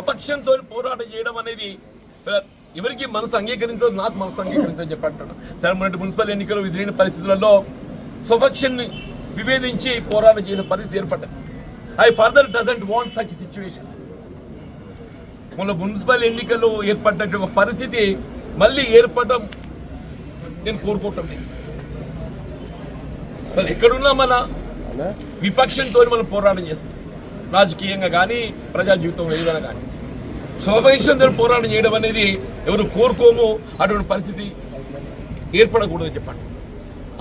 స్వపక్షంతో పోరాటం చేయడం అనేది ఎవరికి మనసు అంగీకరించదు, నాకు మనసు అంగీకరించని చెప్పంటున్నాను. సరే, మొన్నటి మున్సిపల్ ఎన్నికలు ఎదురైన పరిస్థితులలో స్వపక్షాన్ని విభేదించి పోరాటం చేసిన పరిస్థితి ఏర్పడ్డది. I further doesn't want such situation. మొన్న మున్సిపల్ ఎన్నికల్లో ఏర్పడ్డ ఒక పరిస్థితి మళ్ళీ ఏర్పడడం నేను కోరుకోవటం లేదు. ఎక్కడున్నా మన విపక్షంతో మనం పోరాటం చేస్తాం, రాజకీయంగా కానీ ప్రజా జీవితంలో ఏదైనా కానీ. స్వపక్షంతో పోరాటం చేయడం అనేది ఎవరు కోరుకోమో అటువంటి పరిస్థితి ఏర్పడకూడదని చెప్పండి.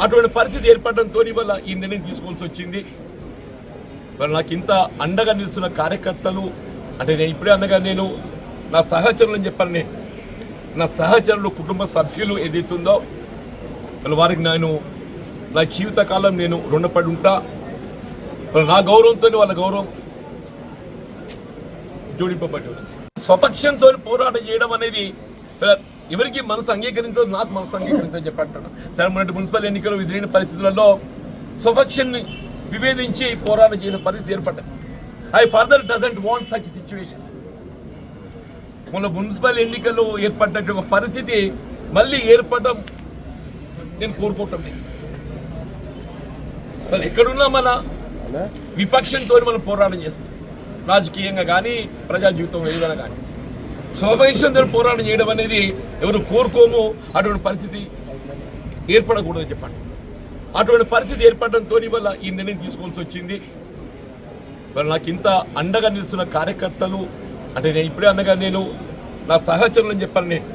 అటువంటి పరిస్థితి ఏర్పడడంతో వల్ల ఈ నిర్ణయం తీసుకోవాల్సి వచ్చింది. మరి నాకు ఇంత అండగా నిలుస్తున్న కార్యకర్తలు, అంటే నేను ఇప్పుడే అనగా నేను నా సహచరులని చెప్పాను, నేను నా సహచరులు కుటుంబ సభ్యులు ఏదైతుందో వారికి నేను నా జీవితకాలం నేను రుణపడి ఉంటా. నా గౌరవంతో వాళ్ళ గౌరవం జోడింపబడి ఉంది. స్వపక్షంతో పోరాటం చేయడం అనేది ఎవరికి మనసు అంగీకరించదు, నాకు మనసు అంగీకరించని చెప్పంటున్నాను. సరే, మొన్నటి మున్సిపల్ ఎన్నికలు ఎదురైన పరిస్థితులలో స్వపక్షాన్ని విభేదించి పోరాటం చేసిన పరిస్థితి ఏర్పడ్డది. I further doesn't want such situation. మొన్న మున్సిపల్ ఎన్నికల్లో ఏర్పడ్డ ఒక పరిస్థితి మళ్ళీ ఏర్పడడం నేను కోరుకోవటం లేదు. ఎక్కడున్నా మన విపక్షంతో మనం పోరాటం చేస్తాం, రాజకీయంగా కానీ ప్రజా జీవితంలో ఏదైనా కానీ. స్వపక్షంతో పోరాటం చేయడం అనేది ఎవరు కోరుకోమో అటువంటి పరిస్థితి ఏర్పడకూడదని చెప్పండి. అటువంటి పరిస్థితి ఏర్పడడంతో వల్ల ఈ నిర్ణయం తీసుకోవాల్సి వచ్చింది. మరి నాకు ఇంత అండగా నిలుస్తున్న కార్యకర్తలు, అంటే నేను ఇప్పుడే అనగా నేను నా సహచరులని చెప్పాను, నేను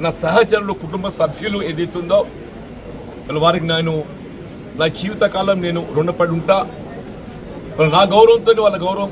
నా సహచరులు కుటుంబ సభ్యులు ఏదైతుందో వారికి నేను నా జీవితకాలం నేను రుణపడి ఉంటా. నా గౌరవంతో వాళ్ళ గౌరవం